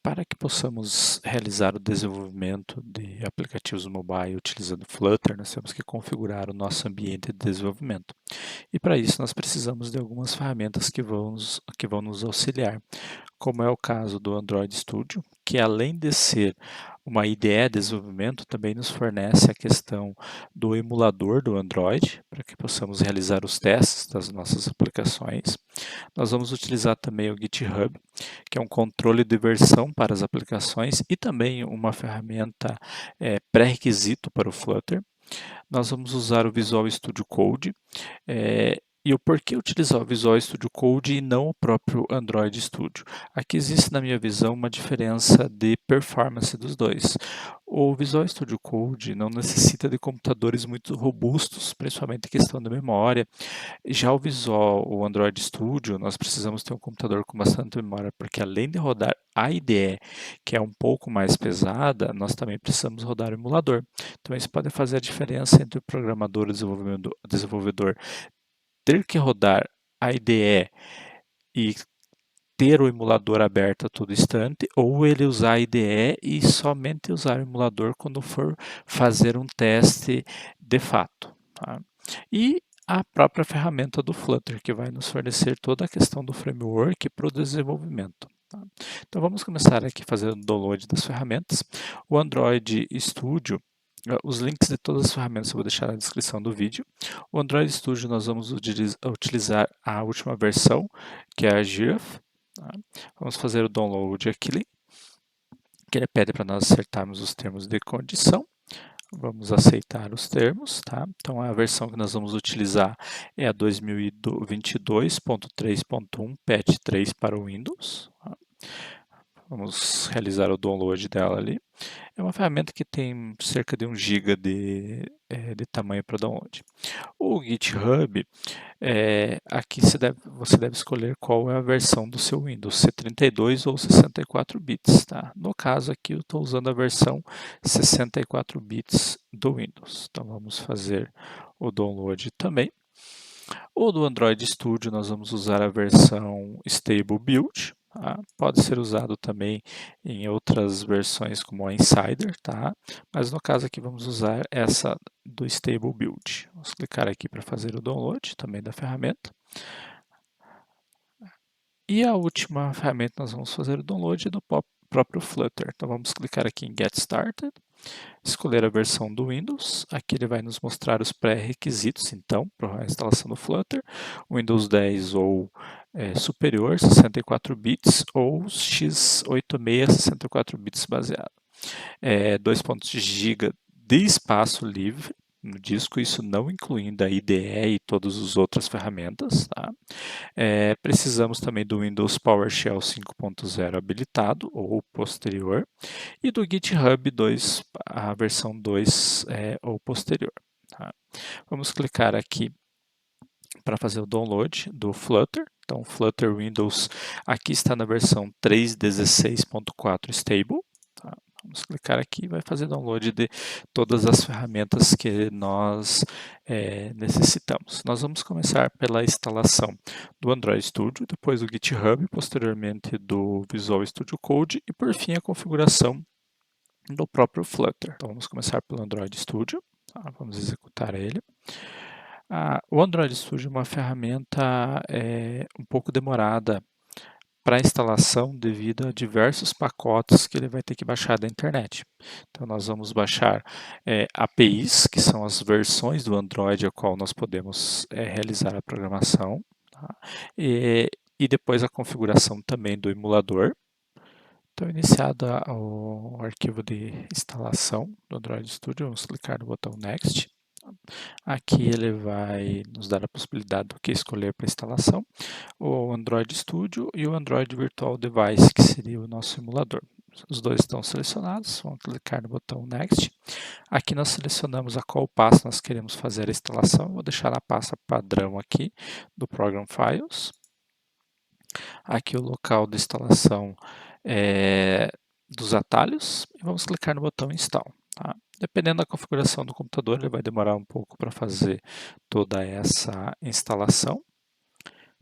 Para que possamos realizar o desenvolvimento de aplicativos mobile utilizando Flutter, nós temos que configurar o nosso ambiente de desenvolvimento. E para isso nós precisamos de algumas ferramentas que vão nos auxiliar, como é o caso do Android Studio, que além de ser uma IDE de desenvolvimento, também nos fornece a questão do emulador do Android, para que possamos realizar os testes das nossas aplicações. Nós vamos utilizar também o GitHub, que é um controle de versão para as aplicações e também uma ferramenta pré-requisito para o Flutter. Nós vamos usar o Visual Studio Code. E o porquê utilizar o Visual Studio Code e não o próprio Android Studio? Aqui existe, na minha visão, uma diferença de performance dos dois. O Visual Studio Code não necessita de computadores muito robustos, principalmente em questão de memória. Já o Android Studio, nós precisamos ter um computador com bastante memória, porque além de rodar a IDE, que é um pouco mais pesada, nós também precisamos rodar o emulador. Então isso pode fazer a diferença entre o programador e o desenvolvedor ter que rodar a IDE e ter o emulador aberto a todo instante, ou ele usar a IDE e somente usar o emulador quando for fazer um teste de fato. Tá? E a própria ferramenta do Flutter, que vai nos fornecer toda a questão do framework para o desenvolvimento. Tá? Então vamos começar aqui fazendo o download das ferramentas. O Android Studio, os links de todas as ferramentas eu vou deixar na descrição do vídeo. O Android Studio nós vamos utilizar a última versão, que é a Giraffe. Tá? Vamos fazer o download aqui, que ele pede para nós acertarmos os termos de condição. Vamos aceitar os termos, tá? Então a versão que nós vamos utilizar é a 2022.3.1 patch 3 para o Windows. Tá? Vamos realizar o download dela ali. É uma ferramenta que tem cerca de 1 GB de tamanho para download. O GitHub, aqui você deve escolher qual é a versão do seu Windows, se 32 ou 64 bits. Tá? No caso aqui eu estou usando a versão 64 bits do Windows. Então vamos fazer o download também. O do Android Studio nós vamos usar a versão Stable Build. Tá? Pode ser usado também em outras versões como a Insider, tá? Mas no caso aqui vamos usar essa do Stable Build. Vamos clicar aqui para fazer o download também da ferramenta. E a última ferramenta nós vamos fazer o download do próprio Flutter. Então vamos clicar aqui em Get Started, escolher a versão do Windows. Aqui ele vai nos mostrar os pré-requisitos, então, para a instalação do Flutter. Windows 10 ou superior, 64 bits, ou x86, 64 bits baseado. 2 GB de espaço livre no disco, isso não incluindo a IDE e todas as outras ferramentas. Tá? Precisamos também do Windows PowerShell 5.0 habilitado ou posterior e do GitHub 2, a versão 2 ou posterior. Tá? Vamos clicar aqui para fazer o download do Flutter. Então, Flutter Windows aqui está na versão 3.16.4 Stable. Tá? Vamos clicar aqui e vai fazer download de todas as ferramentas que nós necessitamos. Nós vamos começar pela instalação do Android Studio, depois do GitHub, posteriormente do Visual Studio Code e por fim a configuração do próprio Flutter. Então vamos começar pelo Android Studio, tá? Vamos executar ele. O Android Studio é uma ferramenta um pouco demorada para instalação devido a diversos pacotes que ele vai ter que baixar da internet. Então nós vamos baixar APIs, que são as versões do Android a qual nós podemos realizar a programação, tá? E depois a configuração também do emulador. Então iniciado o arquivo de instalação do Android Studio, vamos clicar no botão Next. Aqui ele vai nos dar a possibilidade do que escolher para instalação, o Android Studio e o Android Virtual Device, que seria o nosso emulador. Os dois estão selecionados, vamos clicar no botão Next. Aqui nós selecionamos a qual passo nós queremos fazer a instalação. Vou deixar a pasta padrão aqui do Program Files. Aqui o local de instalação dos atalhos e vamos clicar no botão Install. Tá? Dependendo da configuração do computador, ele vai demorar um pouco para fazer toda essa instalação.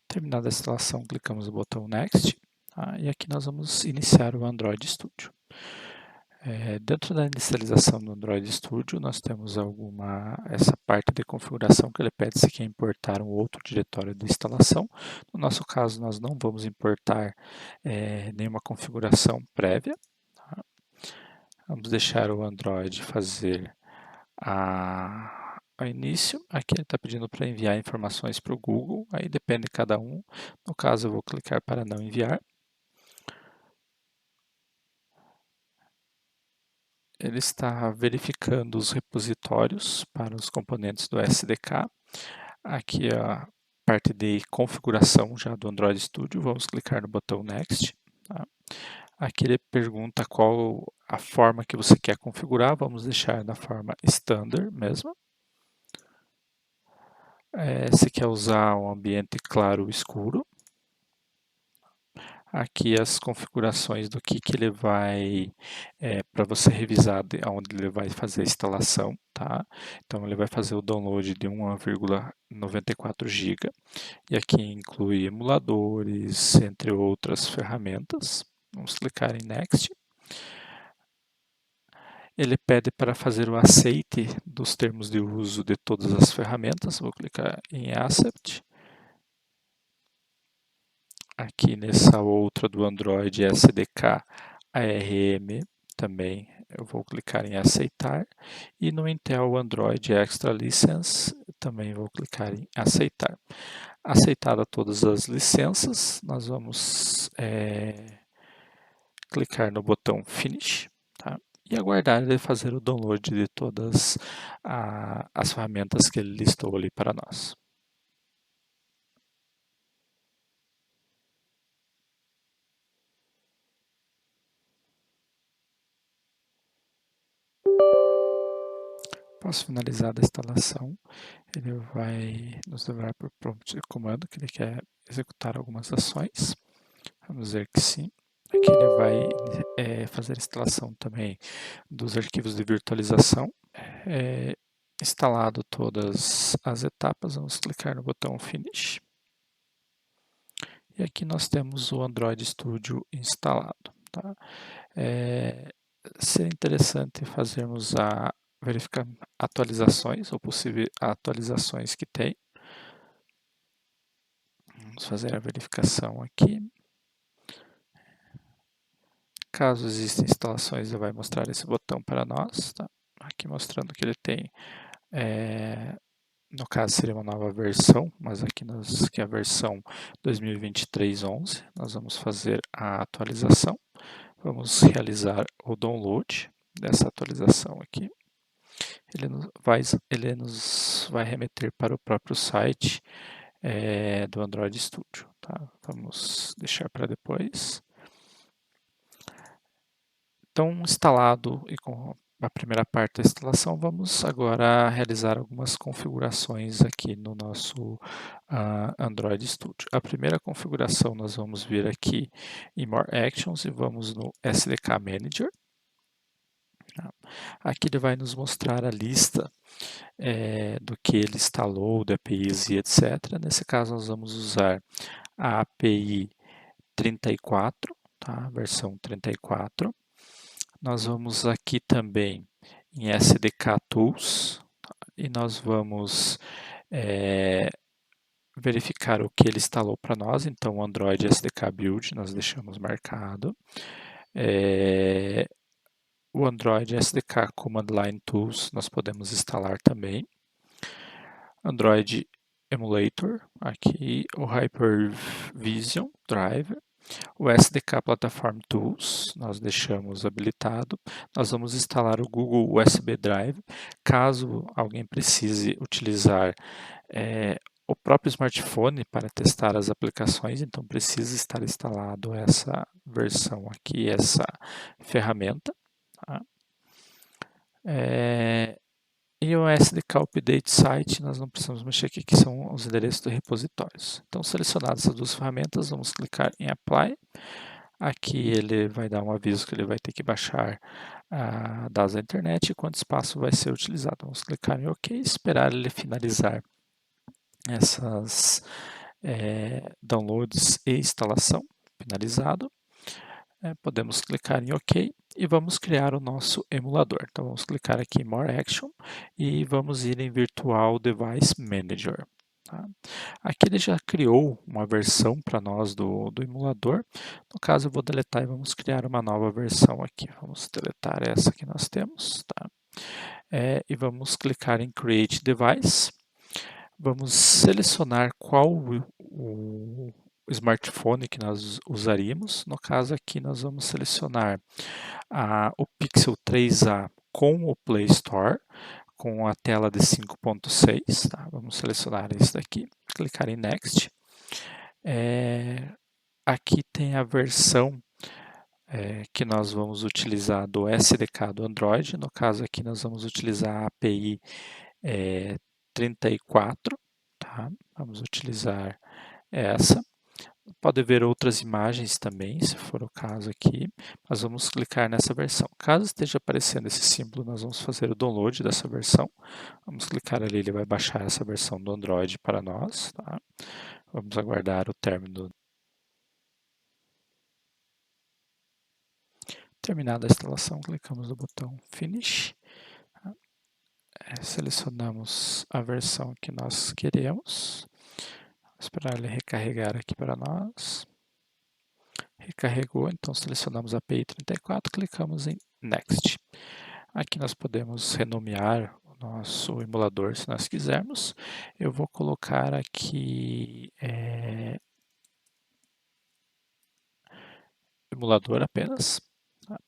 Terminada a instalação, clicamos no botão Next. tá? E aqui nós vamos iniciar o Android Studio. Dentro da inicialização do Android Studio, nós temos essa parte de configuração que ele pede se quer importar um outro diretório de instalação. No nosso caso, nós não vamos importar nenhuma configuração prévia. Tá? Vamos deixar o Android fazer ao início. Aqui ele está pedindo para enviar informações para o Google, aí depende de cada um. No caso, eu vou clicar para não enviar. Ele está verificando os repositórios para os componentes do SDK. Aqui a parte de configuração já do Android Studio, vamos clicar no botão Next. Tá? Aqui ele pergunta qual a forma que você quer configurar, vamos deixar na forma Standard mesmo. Se quer usar um ambiente claro ou escuro. Aqui as configurações do que ele vai, para você revisar onde ele vai fazer a instalação, tá? Então ele vai fazer o download de 1,94 GB e aqui inclui emuladores, entre outras ferramentas. Vamos clicar em Next. Ele pede para fazer o aceite dos termos de uso de todas as ferramentas. Vou clicar em Accept. Aqui nessa outra do Android SDK ARM também eu vou clicar em aceitar e no Intel Android Extra License também vou clicar em aceitar. Aceitada todas as licenças, nós vamos clicar no botão Finish, tá? E aguardar ele fazer o download de todas as ferramentas que ele listou ali para nós. Após finalizar a instalação, ele vai nos levar para o prompt de comando, que ele quer executar algumas ações. Vamos dizer que sim. Aqui ele vai fazer a instalação também dos arquivos de virtualização. Instalado todas as etapas, vamos clicar no botão Finish. E aqui nós temos o Android Studio instalado. Tá? Seria interessante fazermos verificar atualizações ou possíveis atualizações que tem. Vamos fazer a verificação aqui. Caso existam instalações, ele vai mostrar esse botão para nós. Tá? Aqui mostrando que ele tem, no caso seria uma nova versão, mas aqui que é a versão 2023.11. Nós vamos fazer a atualização. Vamos realizar o download dessa atualização aqui. Ele nos vai remeter para o próprio site do Android Studio. Tá? Vamos deixar para depois. Então, instalado e com a primeira parte da instalação, vamos agora realizar algumas configurações aqui no nosso Android Studio. A primeira configuração nós vamos vir aqui em More Actions e vamos no SDK Manager. Aqui ele vai nos mostrar a lista do que ele instalou, de APIs e etc. Nesse caso nós vamos usar a API 34, tá? Versão 34. Nós vamos aqui também em SDK Tools e nós vamos verificar o que ele instalou para nós. Então, o Android SDK Build nós deixamos marcado. O Android SDK Command Line Tools nós podemos instalar também. Android Emulator, aqui o Hypervision Driver. O SDK Platform Tools, nós deixamos habilitado. Nós vamos instalar o Google USB Drive, caso alguém precise utilizar o próprio smartphone para testar as aplicações, então precisa estar instalado essa versão aqui, essa ferramenta. Tá? E o SDK Update Site, nós não precisamos mexer aqui, que são os endereços dos repositórios. Então, selecionadas essas duas ferramentas, vamos clicar em Apply. Aqui ele vai dar um aviso que ele vai ter que baixar dados da internet e quanto espaço vai ser utilizado. Vamos clicar em OK, esperar ele finalizar essas downloads e instalação. Finalizado. Podemos clicar em OK e vamos criar o nosso emulador. Então vamos clicar aqui em More Action e vamos ir em Virtual Device Manager. Tá? Aqui ele já criou uma versão para nós do emulador. No caso eu vou deletar e vamos criar uma nova versão aqui. Vamos deletar essa que nós temos. Tá? E vamos clicar em Create Device. Vamos selecionar qual o smartphone que nós usaríamos. No caso aqui nós vamos selecionar o Pixel 3a com o Play Store, com a tela de 5.6. Tá? Vamos selecionar esse daqui, clicar em Next. Aqui tem a versão que nós vamos utilizar do SDK do Android. No caso aqui nós vamos utilizar a API 34. Tá? Vamos utilizar essa. Pode ver outras imagens também, se for o caso aqui, mas vamos clicar nessa versão. Caso esteja aparecendo esse símbolo, nós vamos fazer o download dessa versão. Vamos clicar ali, ele vai baixar essa versão do Android para nós. Tá? Vamos aguardar o término. Terminada a instalação, clicamos no botão Finish. Selecionamos a versão que nós queremos. Vou esperar ele recarregar aqui para nós. Recarregou, então selecionamos a API 34, clicamos em Next. Aqui nós podemos renomear o nosso emulador se nós quisermos. Eu vou colocar aqui emulador apenas. Tá?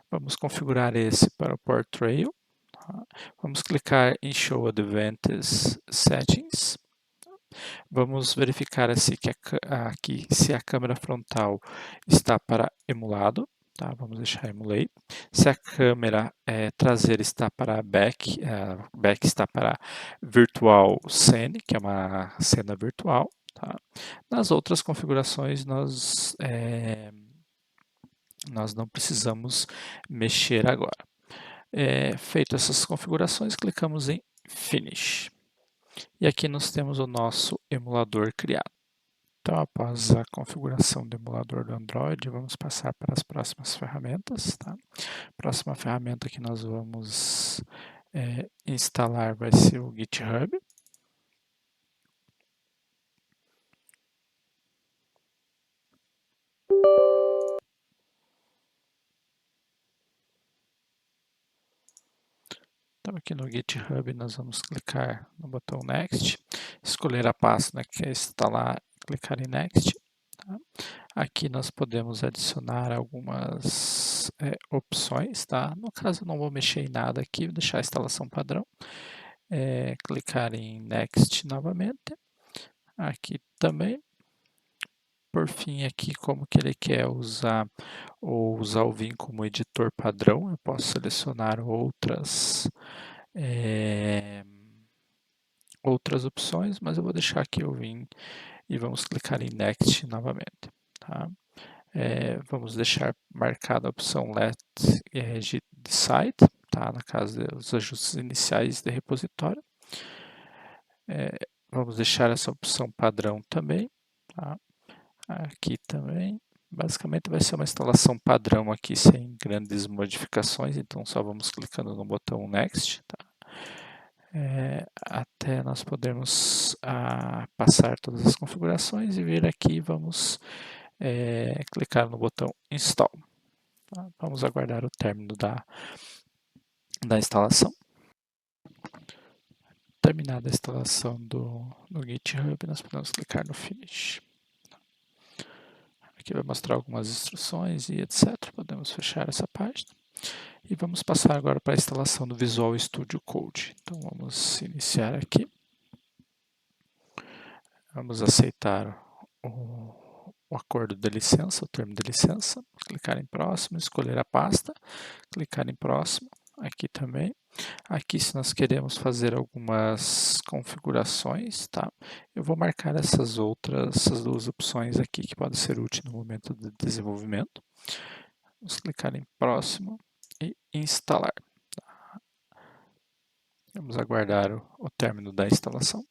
Vamos configurar esse para o Portrail. Tá? Vamos clicar em Show Advanced Settings. Vamos verificar se a câmera frontal está para emulado. Tá? Vamos deixar Emulate. Se a câmera traseira está para back está para Virtual Scene, que é uma cena virtual. Tá? Nas outras configurações, nós não precisamos mexer agora. Feito essas configurações, clicamos em Finish. E aqui nós temos o nosso emulador criado. Então, após a configuração do emulador do Android, vamos passar para as próximas ferramentas. Tá? A próxima ferramenta que nós vamos instalar vai ser o GitHub. Então, aqui no GitHub, nós vamos clicar no botão Next, escolher a pasta que quer instalar, clicar em Next. Tá? Aqui nós podemos adicionar algumas opções. Tá? No caso, eu não vou mexer em nada aqui, vou deixar a instalação padrão. Clicar em Next novamente. Aqui também. Por fim, aqui como que ele quer usar o Vim como editor padrão, eu posso selecionar outras opções, mas eu vou deixar aqui o Vim e vamos clicar em Next novamente. Tá? Vamos deixar marcada a opção Let Decide, tá? Na caso dos ajustes iniciais de repositório. Vamos deixar essa opção padrão também. Tá? Aqui também. Basicamente vai ser uma instalação padrão aqui, sem grandes modificações, então só vamos clicando no botão Next. Tá? Até nós podermos passar todas as configurações e vir aqui vamos clicar no botão Install. Tá? Vamos aguardar o término da instalação. Terminada a instalação no GitHub, nós podemos clicar no Finish. Aqui vai mostrar algumas instruções e etc. Podemos fechar essa página. E vamos passar agora para a instalação do Visual Studio Code. Então vamos iniciar aqui. Vamos aceitar o acordo de licença, o termo de licença. Clicar em próximo, escolher a pasta, clicar em próximo. Aqui também. Aqui, se nós queremos fazer algumas configurações, tá? Eu vou marcar essas duas opções aqui que podem ser úteis no momento de desenvolvimento. Vamos clicar em próximo e instalar. Vamos aguardar o término da instalação.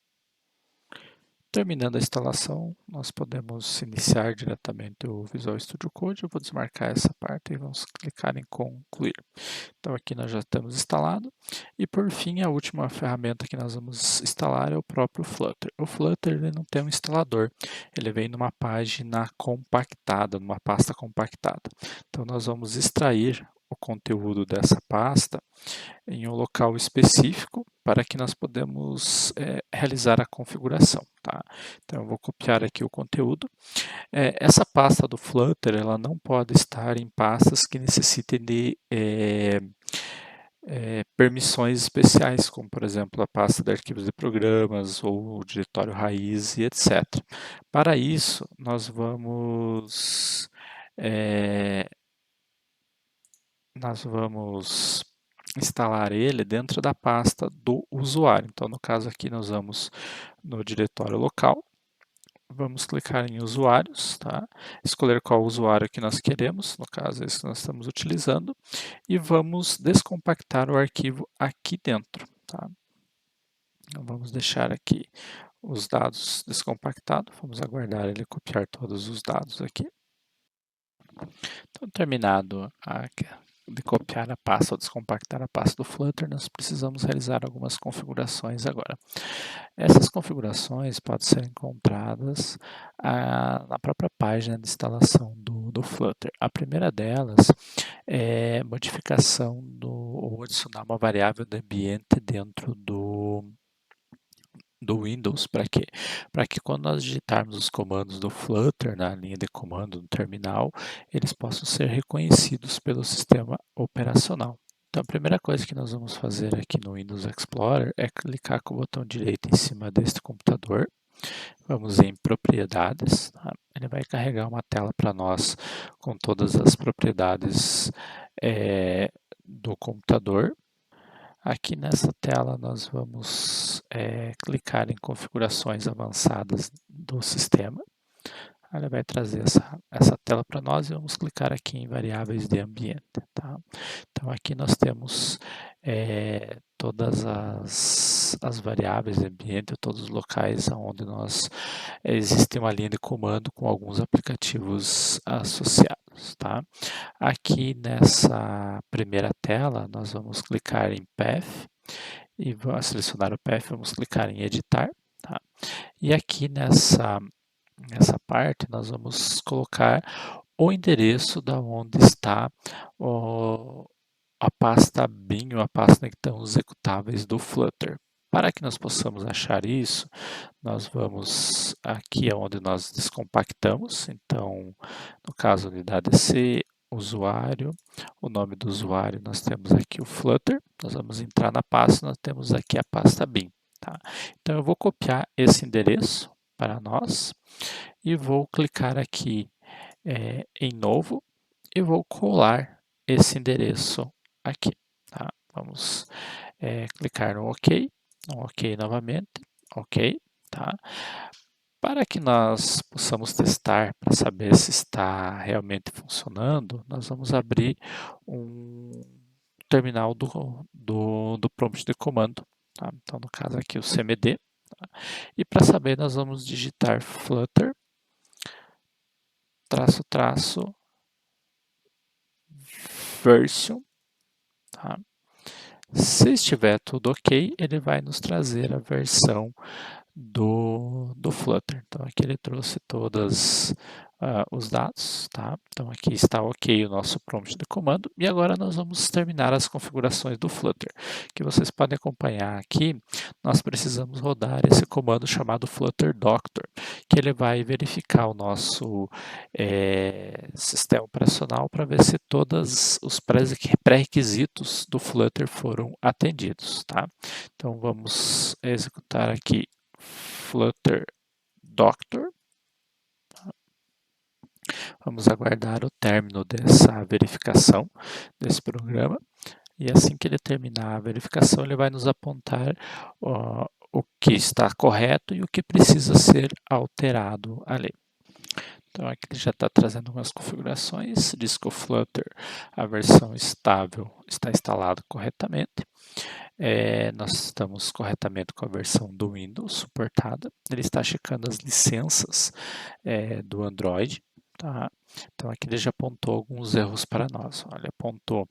Terminando a instalação, nós podemos iniciar diretamente o Visual Studio Code. Eu vou desmarcar essa parte e vamos clicar em concluir. Então aqui nós já estamos instalado. E por fim, a última ferramenta que nós vamos instalar é o próprio Flutter. O Flutter ele não tem um instalador, ele vem numa página compactada, numa pasta compactada. Então nós vamos extrair o conteúdo dessa pasta em um local específico para que nós podemos realizar a configuração. Tá? Então eu vou copiar aqui o conteúdo. Essa pasta do Flutter ela não pode estar em pastas que necessitem de permissões especiais, como por exemplo a pasta de arquivos de programas ou o diretório raiz e etc. Para isso, nós vamos instalar ele dentro da pasta do usuário. Então, no caso aqui, nós vamos no diretório local, vamos clicar em usuários, tá? Escolher qual usuário que nós queremos, no caso esse que nós estamos utilizando, e vamos descompactar o arquivo aqui dentro, tá? Então, vamos deixar aqui os dados descompactados, vamos aguardar ele copiar todos os dados aqui. Então, terminado de copiar a pasta ou descompactar a pasta do Flutter, nós precisamos realizar algumas configurações agora. Essas configurações podem ser encontradas na própria página de instalação do Flutter. A primeira delas é modificação ou adicionar uma variável de ambiente dentro do Windows. Para quê? Para que quando nós digitarmos os comandos do Flutter na linha de comando no terminal, eles possam ser reconhecidos pelo sistema operacional. Então, a primeira coisa que nós vamos fazer aqui no Windows Explorer é clicar com o botão direito em cima deste computador. Vamos em propriedades, tá? Ele vai carregar uma tela para nós com todas as propriedades do computador. Aqui nessa tela nós vamos clicar em configurações avançadas do sistema. Ele vai trazer essa tela para nós e vamos clicar aqui em variáveis de ambiente. Tá? Então aqui nós temos todas as variáveis de ambiente, todos os locais onde existe uma linha de comando com alguns aplicativos associados. Tá? Aqui nessa primeira tela, nós vamos clicar em Path e vamos selecionar o Path, vamos clicar em Editar. Tá? E aqui nessa parte, nós vamos colocar o endereço da onde está a pasta bin, ou a pasta que estão os executáveis do Flutter. Para que nós possamos achar isso, nós vamos aqui onde nós descompactamos, então, no caso, unidade C, usuário, o nome do usuário, nós temos aqui o Flutter, nós vamos entrar na pasta, nós temos aqui a pasta bin. Tá? Então, eu vou copiar esse endereço para nós e vou clicar aqui em novo e vou colar esse endereço aqui. Tá? Vamos clicar no OK novamente, OK, tá? Para que nós possamos testar para saber se está realmente funcionando, nós vamos abrir um terminal do prompt de comando. Tá? Então, no caso aqui o cmd. Tá? E para saber, nós vamos digitar flutter -- version. Tá? Se estiver tudo ok, ele vai nos trazer a versão do Flutter. Então aqui ele trouxe todos os dados, tá? Então aqui está ok o nosso prompt de comando e agora nós vamos terminar as configurações do Flutter. Que vocês podem acompanhar aqui, nós precisamos rodar esse comando chamado Flutter Doctor, que ele vai verificar o nosso sistema operacional para ver se todos os pré-requisitos do Flutter foram atendidos, tá? Então vamos executar aqui Flutter Doctor. Vamos aguardar o término dessa verificação desse programa. E assim que ele terminar a verificação, ele vai nos apontar o que está correto e o que precisa ser alterado ali. Então aqui ele já está trazendo algumas configurações, diz que o Flutter, a versão estável, está instalado corretamente. Nós estamos corretamente com a versão do Windows suportada. Ele está checando as licenças do Android. Tá? Então aqui ele já apontou alguns erros para nós. Olha, apontou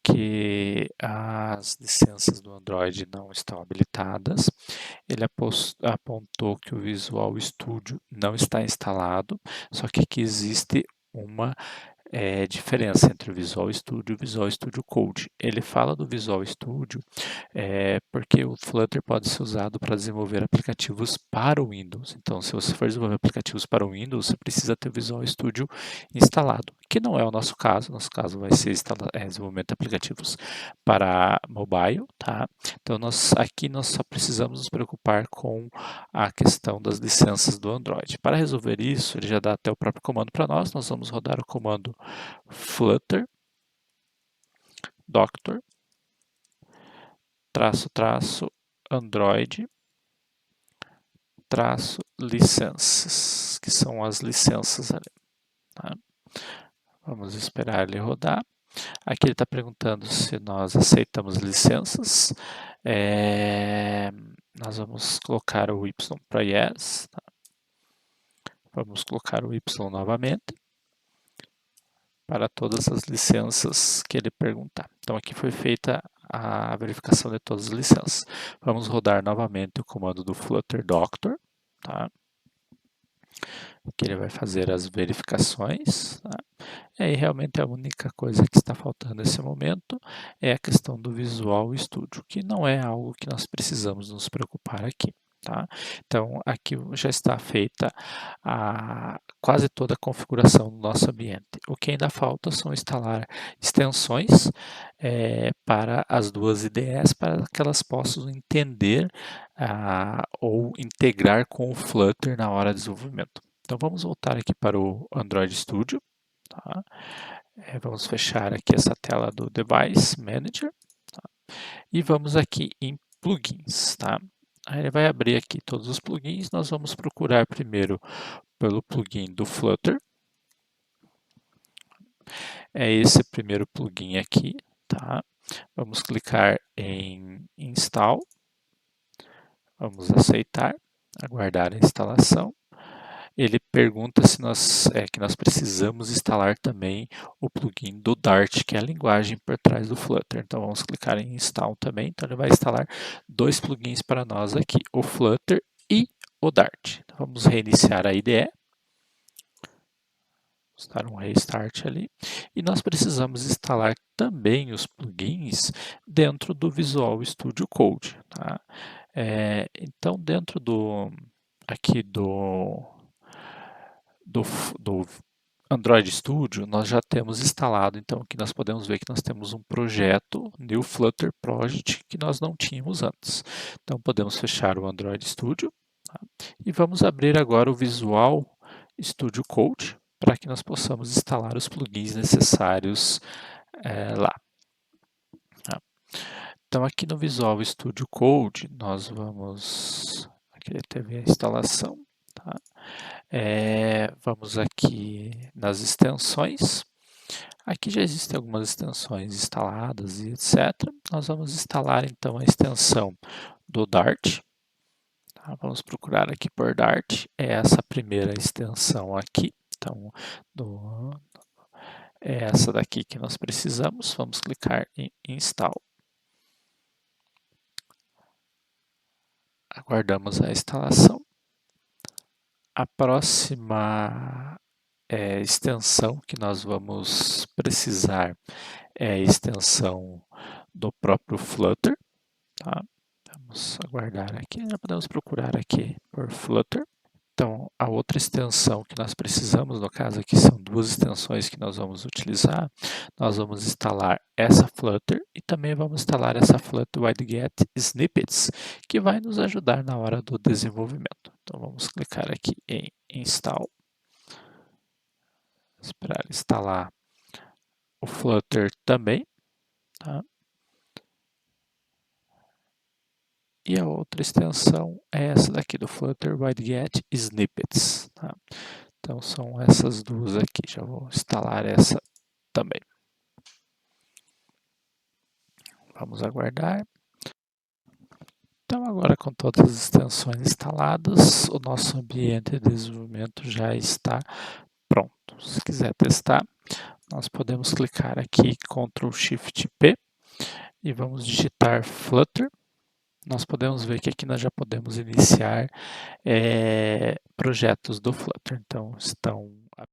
que as licenças do Android não estão habilitadas. Ele apontou que o Visual Studio não está instalado, só que aqui existe uma diferença entre o Visual Studio e o Visual Studio Code. Ele fala do Visual Studio porque o Flutter pode ser usado para desenvolver aplicativos para o Windows. Então, se você for desenvolver aplicativos para o Windows, você precisa ter o Visual Studio instalado, que não é o nosso caso. Nosso caso vai ser desenvolvimento de aplicativos para mobile, tá? Então, aqui nós só precisamos nos preocupar com a questão das licenças do Android. Para resolver isso, ele já dá até o próprio comando para nós. Nós vamos rodar o comando flutter doctor Android licenças, que são as licenças ali. Tá? Vamos esperar ele rodar. Aqui ele está perguntando se nós aceitamos licenças. Nós vamos colocar o Y para Yes. Tá? Vamos colocar o Y novamente para todas as licenças que ele perguntar. Então aqui foi feita a verificação de todas as licenças. Vamos rodar novamente o comando do Flutter Doctor, tá? Que ele vai fazer as verificações. Tá? E aí realmente a única coisa que está faltando nesse momento é a questão do Visual Studio, que não é algo que nós precisamos nos preocupar aqui. Tá? Então, aqui já está feita quase toda a configuração do nosso ambiente. O que ainda falta são instalar extensões para as duas IDEs, para que elas possam entender ou integrar com o Flutter na hora de desenvolvimento. Então, vamos voltar aqui para o Android Studio. Tá? Vamos fechar aqui essa tela do Device Manager. Tá? E vamos aqui em Plugins. Tá? Aí ele vai abrir aqui todos os plugins. Nós vamos procurar primeiro pelo plugin do Flutter. É esse primeiro plugin aqui. Tá? Vamos clicar em Install. Vamos aceitar, aguardar a instalação. Ele pergunta se que nós precisamos instalar também o plugin do Dart, que é a linguagem por trás do Flutter. Então vamos clicar em Install também. Então ele vai instalar dois plugins para nós aqui, o Flutter e o Dart. Então, vamos reiniciar a IDE. Vamos dar um restart ali. E nós precisamos instalar também os plugins dentro do Visual Studio Code. Tá? Então dentro aqui do Android Studio, nós já temos instalado, então aqui nós podemos ver que nós temos um projeto New Flutter Project que nós não tínhamos antes. Então podemos fechar o Android Studio, tá? E vamos abrir agora o Visual Studio Code para que nós possamos instalar os plugins necessários lá. Tá? Então aqui no Visual Studio Code nós vamos, aqui teve a instalação, tá? Vamos aqui nas extensões. Aqui já existem algumas extensões instaladas e etc. Nós vamos instalar então a extensão do Dart. Tá? Vamos procurar aqui por Dart. É essa primeira extensão aqui. Então, é essa daqui que nós precisamos. Vamos clicar em Install. Aguardamos a instalação. A próxima extensão que nós vamos precisar é a extensão do próprio Flutter. Tá? Vamos aguardar aqui, já podemos procurar aqui por Flutter. Então, a outra extensão que nós precisamos, no caso aqui são duas extensões que nós vamos utilizar, nós vamos instalar essa Flutter e também vamos instalar essa Flutter Widget Snippets, que vai nos ajudar na hora do desenvolvimento. Então, vamos clicar aqui em Install. Esperar instalar o Flutter também. Tá? E a outra extensão é essa daqui do Flutter Widget Snippets. Tá? Então são essas duas aqui. Já vou instalar essa também. Vamos aguardar. Então, agora com todas as extensões instaladas, o nosso ambiente de desenvolvimento já está pronto. Se quiser testar, nós podemos clicar aqui Ctrl Shift P e vamos digitar Flutter. Nós podemos ver que aqui nós já podemos iniciar projetos do Flutter. Então, estão